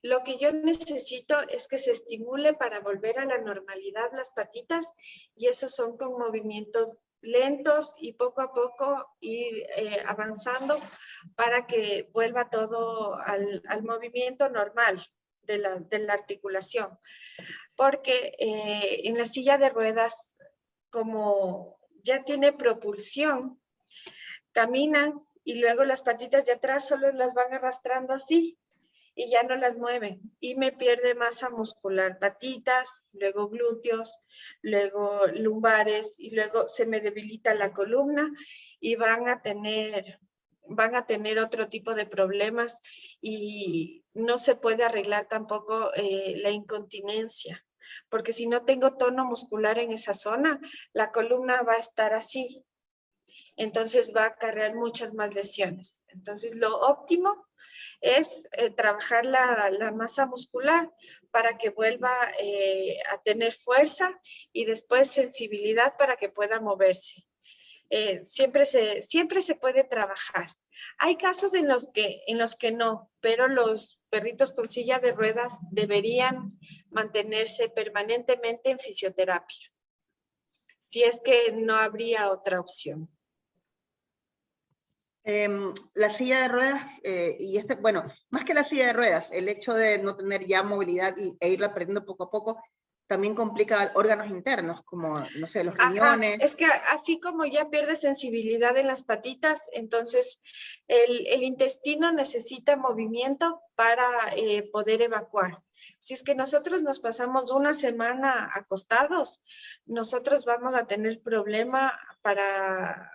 Lo que yo necesito es que se estimule para volver a la normalidad las patitas, y esos son con movimientos lentos y poco a poco ir avanzando para que vuelva todo al movimiento normal de la articulación. Porque en la silla de ruedas, como ya tiene propulsión, caminan y luego las patitas de atrás solo las van arrastrando así y ya no las mueven, y me pierde masa muscular, patitas, luego glúteos, luego lumbares, y luego se me debilita la columna y van a tener otro tipo de problemas, y no se puede arreglar tampoco la incontinencia, porque si no tengo tono muscular en esa zona, la columna va a estar así, entonces va a acarrear muchas más lesiones. Entonces lo óptimo es trabajar la masa muscular para que vuelva a tener fuerza y después sensibilidad para que pueda moverse. Siempre se puede trabajar. Hay casos en los que no, pero los perritos con silla de ruedas deberían mantenerse permanentemente en fisioterapia, si es que no habría otra opción. La silla de ruedas, bueno, más que la silla de ruedas, el hecho de no tener ya movilidad e irla perdiendo poco a poco, también complica órganos internos, como, no sé, los riñones. Ajá, es que así como ya pierde sensibilidad en las patitas, entonces el intestino necesita movimiento para poder evacuar. Si es que nosotros nos pasamos una semana acostados, nosotros vamos a tener problema para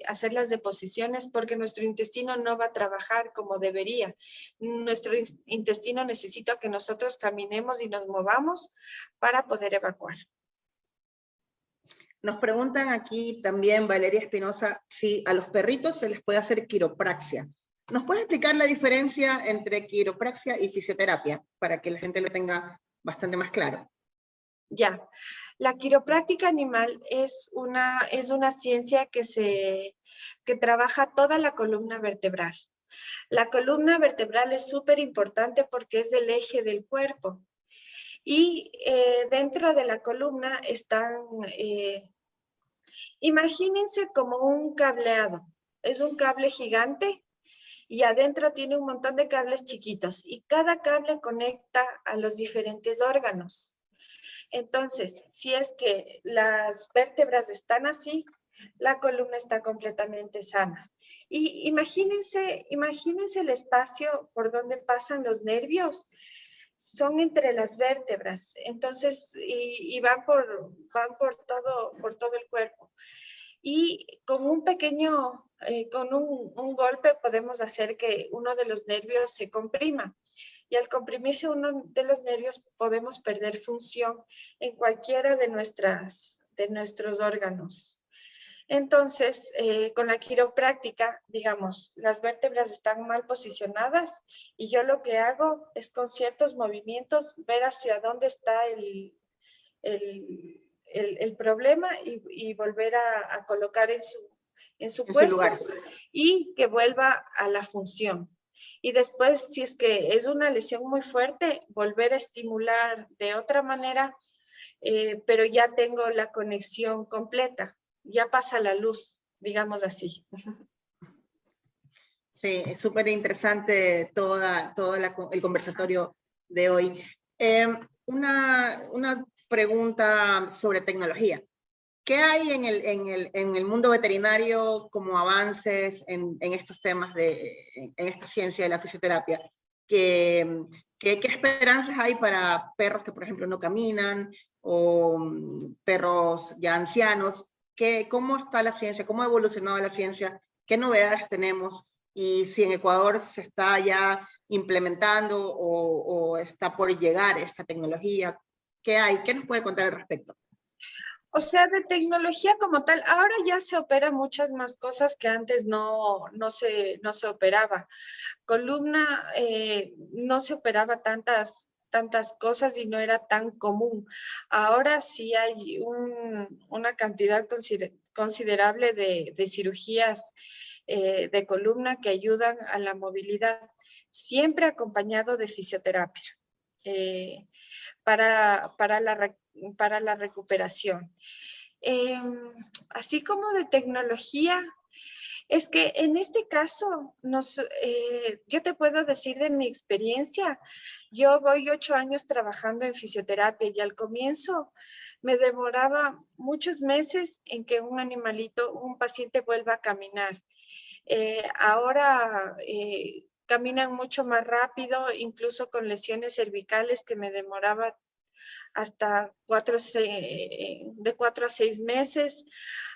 hacer las deposiciones, porque nuestro intestino no va a trabajar como debería. Nuestro intestino necesita que nosotros caminemos y nos movamos para poder evacuar. Nos preguntan aquí también, Valeria Espinosa, si a los perritos se les puede hacer quiropraxia. ¿Nos puede explicar la diferencia entre quiropraxia y fisioterapia para que la gente lo tenga bastante más claro? Ya, la quiropráctica animal es una ciencia que trabaja toda la columna vertebral. La columna vertebral es súper importante porque es el eje del cuerpo. Y dentro de la columna están, imagínense como un cableado. Es un cable gigante y adentro tiene un montón de cables chiquitos, y cada cable conecta a los diferentes órganos. Entonces, si es que las vértebras están así, la columna está completamente sana. Y imagínense el espacio por donde pasan los nervios. Son entre las vértebras, entonces, y van por todo el cuerpo. Y con un pequeño, con un golpe podemos hacer que uno de los nervios se comprima. Y al comprimirse uno de los nervios podemos perder función en cualquiera de nuestros órganos. Entonces, con la quiropráctica, digamos, las vértebras están mal posicionadas y yo lo que hago es con ciertos movimientos ver hacia dónde está el problema y volver a colocar en su puesto lugar, y que vuelva a la función. Y después, si es que es una lesión muy fuerte, volver a estimular de otra manera, pero ya tengo la conexión completa, ya pasa la luz, digamos así. Sí, es súper interesante el conversatorio de hoy. Una pregunta sobre tecnología. ¿Qué hay en el mundo veterinario como avances en estos temas, en esta ciencia de la fisioterapia? ¿Qué esperanzas hay para perros que, por ejemplo, no caminan o perros ya ancianos? ¿Cómo está la ciencia? ¿Cómo ha evolucionado la ciencia? ¿Qué novedades tenemos? Y si en Ecuador se está ya implementando o está por llegar esta tecnología, ¿qué hay? ¿Qué nos puede contar al respecto? O sea, de tecnología como tal, ahora ya se opera muchas más cosas que antes no se operaba. Columna no se operaba tantas cosas y no era tan común. Ahora sí hay una cantidad considerable de cirugías de columna que ayudan a la movilidad. siempre acompañado de fisioterapia para la recuperación. Así como de tecnología, es que en este caso, yo te puedo decir de mi experiencia, yo voy 8 años trabajando en fisioterapia y al comienzo me demoraba muchos meses en que un animalito, un paciente vuelva a caminar. Ahora caminan mucho más rápido, incluso con lesiones cervicales que me demoraba hasta de 4 a 6 meses.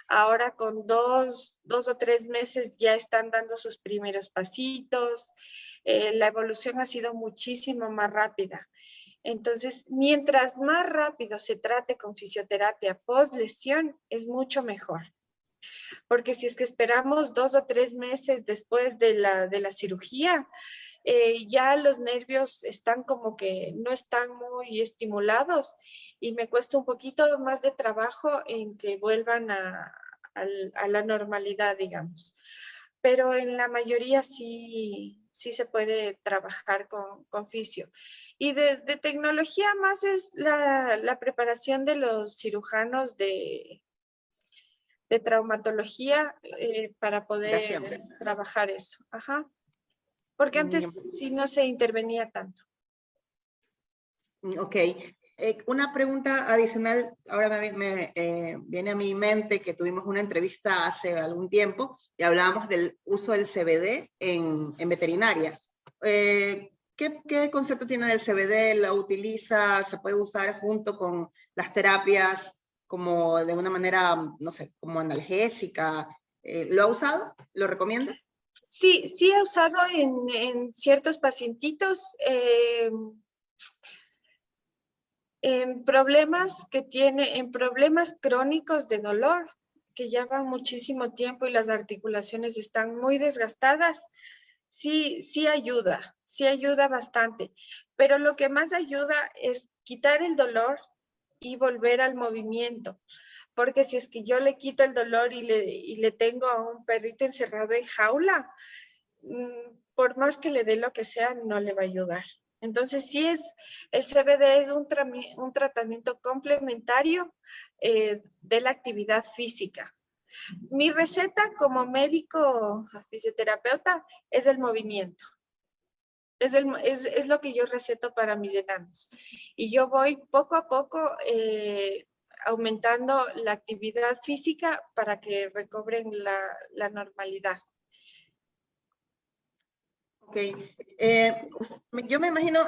Ahora con 2 o 3 meses ya están dando sus primeros pasitos. La evolución ha sido muchísimo más rápida. Entonces, mientras más rápido se trate con fisioterapia post lesión, es mucho mejor. Porque si es que esperamos 2 o 3 meses después de la cirugía, ya los nervios están como que no están muy estimulados y me cuesta un poquito más de trabajo en que vuelvan a la normalidad, digamos. Pero en la mayoría sí se puede trabajar con fisio. Y de tecnología más es la preparación de los cirujanos de traumatología para poder trabajar eso. Ajá. Porque antes sí no se intervenía tanto. Ok. Una pregunta adicional, ahora me viene a mi mente que tuvimos una entrevista hace algún tiempo y hablábamos del uso del CBD en veterinaria. ¿Qué concepto tiene del CBD? ¿Lo utiliza? ¿Se puede usar junto con las terapias como de una manera, no sé, como analgésica? ¿Lo ha usado? ¿Lo recomienda? Sí he usado en ciertos pacientitos en problemas en problemas crónicos de dolor que llevan muchísimo tiempo y las articulaciones están muy desgastadas. Sí ayuda bastante. Pero lo que más ayuda es quitar el dolor y volver al movimiento. Porque si es que yo le quito el dolor y le tengo a un perrito encerrado en jaula, por más que le dé lo que sea, no le va a ayudar. Entonces, el CBD es un tratamiento complementario de la actividad física. Mi receta como médico fisioterapeuta es el movimiento. Es lo que yo receto para mis enanos. Y yo voy poco a poco aumentando la actividad física para que recobren la normalidad. Ok. Yo me imagino,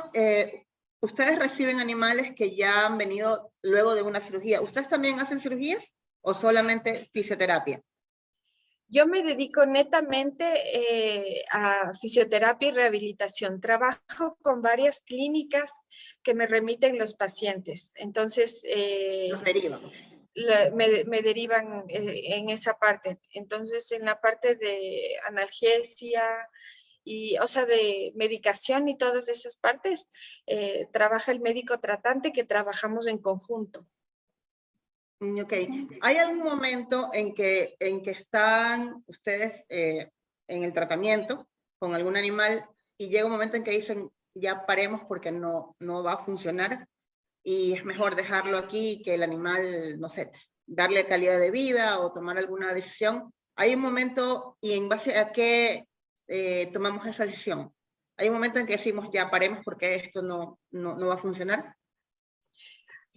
ustedes reciben animales que ya han venido luego de una cirugía. ¿Ustedes también hacen cirugías o solamente fisioterapia? Yo me dedico netamente a fisioterapia y rehabilitación. Trabajo con varias clínicas que me remiten los pacientes. Entonces, Los derivan. me derivan en esa parte. Entonces, en la parte de analgesia o sea, de medicación y todas esas partes, trabaja el médico tratante que trabajamos en conjunto. Ok. ¿Hay algún momento en que están ustedes en el tratamiento con algún animal y llega un momento en que dicen, ya paremos porque no va a funcionar y es mejor dejarlo aquí y que el animal, no sé, darle calidad de vida o tomar alguna decisión? ¿Hay un momento y en base a qué tomamos esa decisión? ¿Hay un momento en que decimos, ya paremos porque esto no va a funcionar?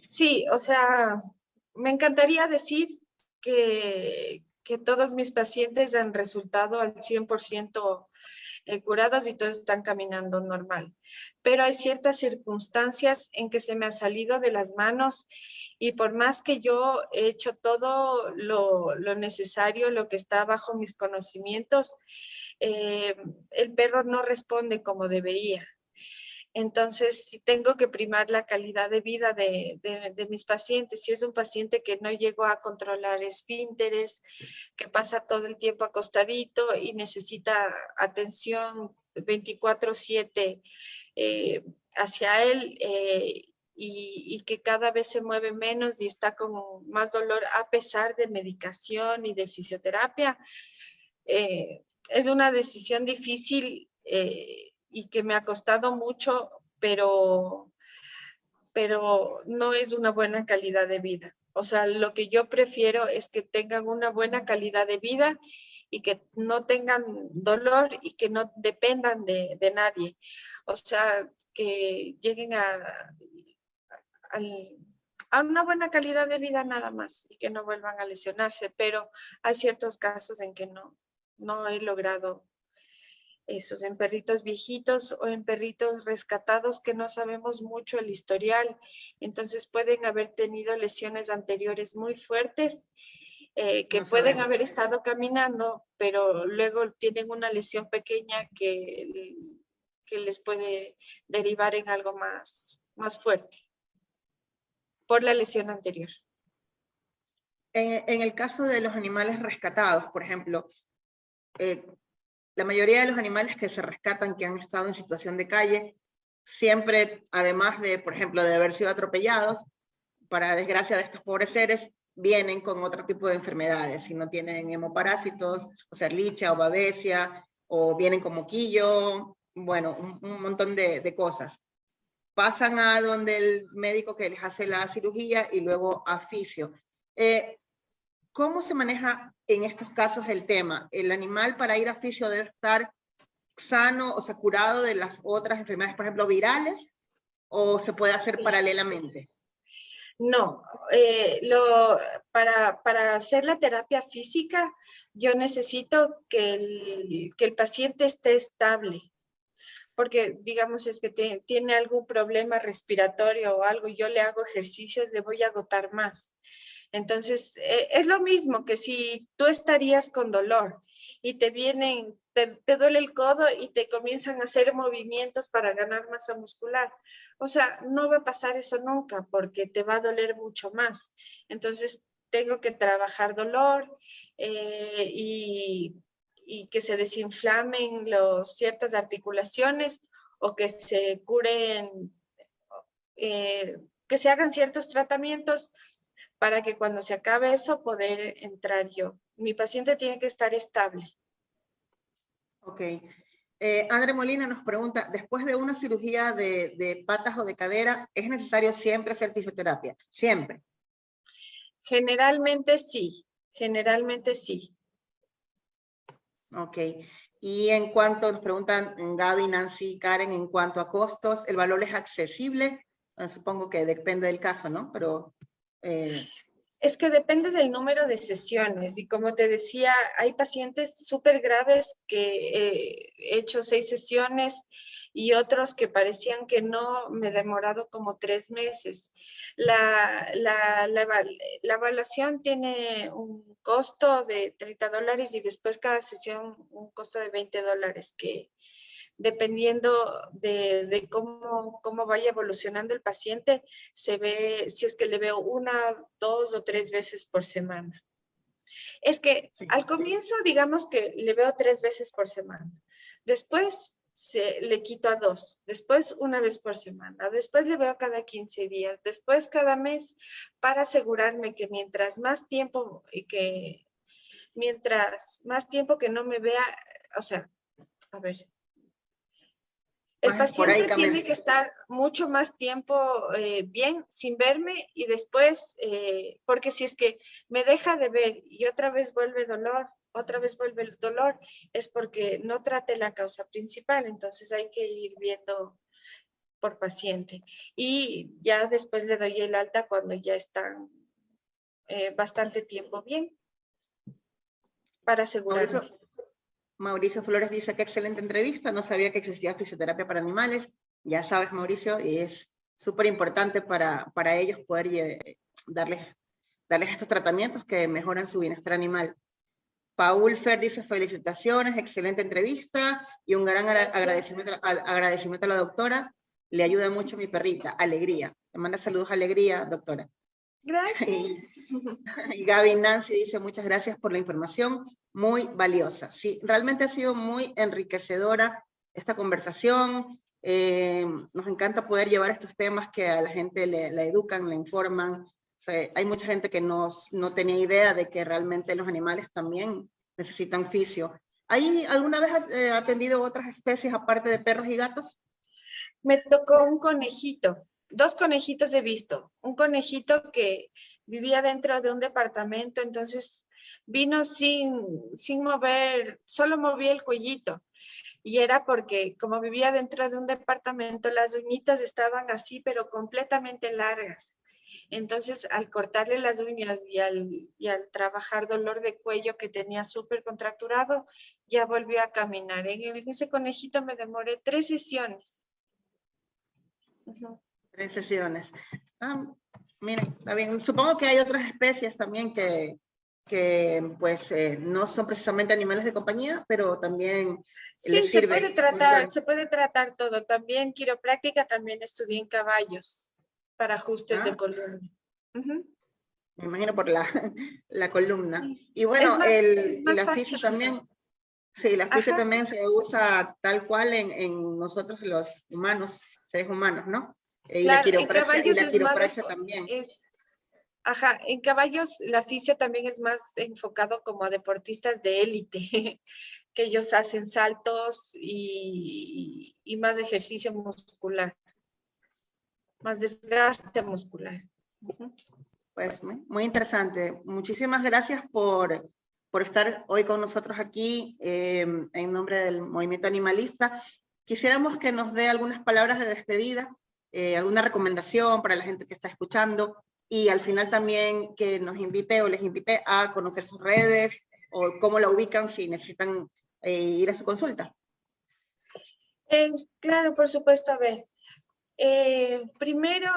Sí, o sea, me encantaría decir que todos mis pacientes han resultado al 100% curados y todos están caminando normal. Pero hay ciertas circunstancias en que se me ha salido de las manos y por más que yo he hecho todo lo necesario, lo que está bajo mis conocimientos, el perro no responde como debería. Entonces, sí tengo que primar la calidad de vida de mis pacientes. Si es un paciente que no llegó a controlar esfínteres, que pasa todo el tiempo acostadito y necesita atención 24/7 hacia él y que cada vez se mueve menos y está con más dolor a pesar de medicación y de fisioterapia, es una decisión difícil y que me ha costado mucho, pero no es una buena calidad de vida. O sea, lo que yo prefiero es que tengan una buena calidad de vida y que no tengan dolor y que no dependan de nadie. O sea, que lleguen a una buena calidad de vida nada más y que no vuelvan a lesionarse. Pero hay ciertos casos en que no he logrado esos, en perritos viejitos o en perritos rescatados que no sabemos mucho el historial. Entonces pueden haber tenido lesiones anteriores muy fuertes, que No pueden sabemos. haber estado caminando, pero luego tienen una lesión pequeña que les puede derivar en algo más fuerte por la lesión anterior. En el caso de los animales rescatados, por ejemplo, la mayoría de los animales que se rescatan, que han estado en situación de calle, siempre, además de, por ejemplo, de haber sido atropellados, para desgracia de estos pobres seres, vienen con otro tipo de enfermedades, si no tienen hemoparásitos, o sea, licha o babesia, o vienen con moquillo, bueno, un montón de cosas. Pasan a donde el médico que les hace la cirugía y luego a fisio. ¿Cómo se maneja en estos casos el tema? ¿El animal para ir a fisio debe estar sano, o sea, curado de las otras enfermedades, por ejemplo, virales, o se puede hacer paralelamente? No, para hacer la terapia física, yo necesito que el paciente esté estable, porque digamos es que tiene algún problema respiratorio o algo, y yo le hago ejercicios, le voy a agotar más. Entonces, es lo mismo que si tú estarías con dolor y te duele el codo y te comienzan a hacer movimientos para ganar masa muscular. O sea, no va a pasar eso nunca porque te va a doler mucho más. Entonces, tengo que trabajar dolor y que se desinflamen ciertas articulaciones o que se curen, que se hagan ciertos tratamientos para que cuando se acabe eso poder entrar yo. Mi paciente tiene que estar estable. Ok. André Molina nos pregunta, después de una cirugía de patas o de cadera, ¿es necesario siempre hacer fisioterapia? Siempre. Generalmente sí, generalmente sí. Ok. Y en cuanto, nos preguntan Gaby, Nancy, Karen, en cuanto a costos, ¿el valor es accesible? Supongo que depende del caso, ¿no? Pero... Es que depende del número de sesiones y como te decía, hay pacientes súper graves que he hecho 6 sesiones y otros que parecían que no, me he demorado como 3 meses. La evaluación tiene un costo de $30 y después cada sesión un costo de $20 que dependiendo de cómo vaya evolucionando el paciente, se ve si es que le veo 1, 2 o 3 veces por semana. Es que sí, al comienzo, digamos que le veo 3 veces por semana. Después le quito a 2, después 1 vez por semana, después le veo cada 15 días, después cada mes, para asegurarme que mientras más tiempo que no me vea, o sea, a ver, el más paciente tiene que esporádicamente. estar mucho más tiempo bien sin verme y después, porque si es que me deja de ver y otra vez vuelve el dolor, es porque no trate la causa principal, entonces hay que ir viendo por paciente. Y ya después le doy el alta cuando ya están bastante tiempo bien, para asegurarme. Mauricio Flores dice que excelente entrevista, no sabía que existía fisioterapia para animales. Ya sabes, Mauricio, y es súper importante para ellos poder darles estos tratamientos que mejoran su bienestar animal. Paul Fer dice felicitaciones, excelente entrevista y un gran agradecimiento a la doctora. Le ayuda mucho a mi perrita, Alegría. Le manda saludos a Alegría, doctora. Gracias. Y Gaby Nancy dice muchas gracias por la información, muy valiosa. Sí, realmente ha sido muy enriquecedora esta conversación. Nos encanta poder llevar estos temas que a la gente la educan, la informan. O sea, hay mucha gente que no tenía idea de que realmente los animales también necesitan fisio. ¿Hay alguna vez atendido otras especies aparte de perros y gatos? Me tocó un conejito, 2 conejitos he visto. Un conejito que vivía dentro de un departamento, entonces vino sin mover, solo movía el cuellito. Y era porque como vivía dentro de un departamento, las uñitas estaban así, pero completamente largas. Entonces, al cortarle las uñas y al trabajar dolor de cuello que tenía súper contracturado, ya volvió a caminar. En ese conejito me demoré 3 sesiones. 3 sesiones. Miren, está bien. Supongo que hay otras especies también que pues no son precisamente animales de compañía, pero también Sí, les sirve. se puede tratar todo. También quiropráctica, también estudié en caballos para ajustes de columna. Me imagino por la, la columna. Sí. Y bueno, Es más la fácil. fisio también, sí, la fisio Ajá. también se usa tal cual en nosotros los humanos, seres humanos, ¿no? Y Claro, en la caballos es más, quiropraxia también. ajá, en caballos la fisio también es más enfocado como a deportistas de élite, que ellos hacen saltos y más ejercicio muscular, más desgaste muscular. Pues muy interesante. Muchísimas gracias por estar hoy con nosotros aquí en nombre del movimiento animalista. Quisiéramos que nos dé algunas palabras de despedida, alguna recomendación para la gente que está escuchando y al final también que nos invite o les invite a conocer sus redes o cómo la ubican si necesitan ir a su consulta. Claro, por supuesto. A ver, primero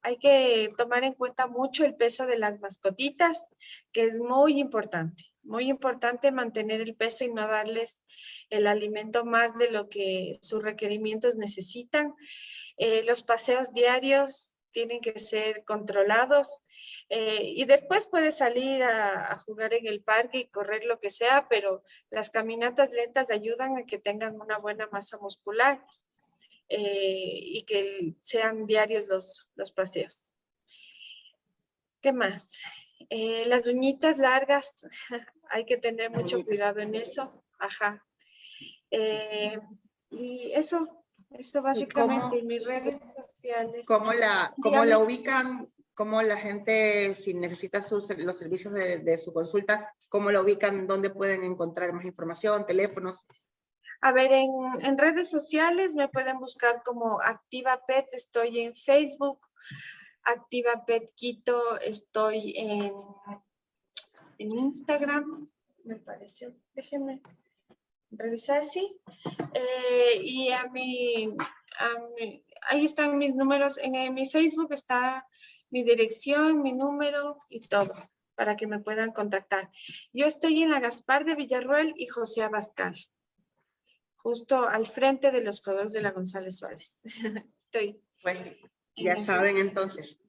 hay que tomar en cuenta mucho el peso de las mascotitas, que es muy importante mantener el peso y no darles el alimento más de lo que sus requerimientos necesitan. Los paseos diarios tienen que ser controlados y después puedes salir a jugar en el parque y correr lo que sea, pero las caminatas lentas ayudan a que tengan una buena masa muscular. Y que sean diarios los paseos. ¿Qué más? Las uñitas largas, hay que tener mucho cuidado en eso. Ajá. Y eso básicamente en mis redes sociales. ¿Cómo la Dígame. ubican? ¿Cómo la gente, si necesita los servicios de su consulta, cómo la ubican? ¿Dónde pueden encontrar más información? ¿Teléfonos? A ver, en redes sociales me pueden buscar como Activa Pet, estoy en Facebook. Activa Pet Quito, estoy en Instagram, me pareció. Déjenme revisar, sí. Y ahí están mis números. En mi Facebook está mi dirección, mi número y todo, para que me puedan contactar. Yo estoy en la Gaspar de Villarroel y José Abascal, justo al frente de los codos de la González Suárez. Estoy. Pues ya saben entonces.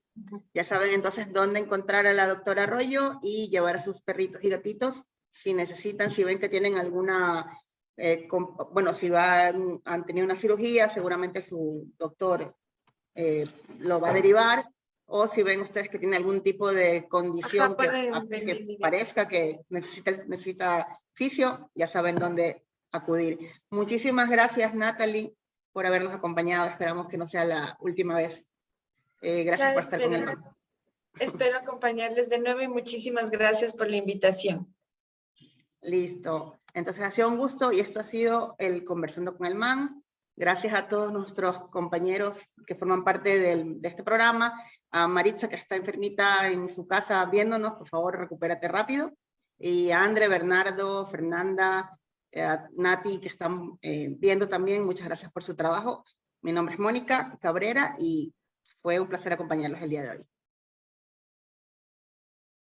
Ya saben entonces dónde encontrar a la doctora Arroyo y llevar a sus perritos y gatitos si necesitan, si ven que tienen alguna, bueno, si han tenido una cirugía, seguramente su doctor lo va a derivar, o si ven ustedes que tienen algún tipo de condición que parezca que necesita fisio, ya saben dónde acudir. Muchísimas gracias, Natalie, por habernos acompañado. Esperamos que no sea la última vez. Gracias por estar conmigo. Espero acompañarles de nuevo y muchísimas gracias por la invitación. Listo. Entonces ha sido un gusto y esto ha sido el Conversando con el MAN. Gracias a todos nuestros compañeros que forman parte de este programa. A Maritza, que está enfermita en su casa viéndonos, por favor, recupérate rápido. Y a André, Bernardo, Fernanda, a Nati, que están viendo también. Muchas gracias por su trabajo. Mi nombre es Mónica Cabrera y fue un placer acompañarlos el día de hoy.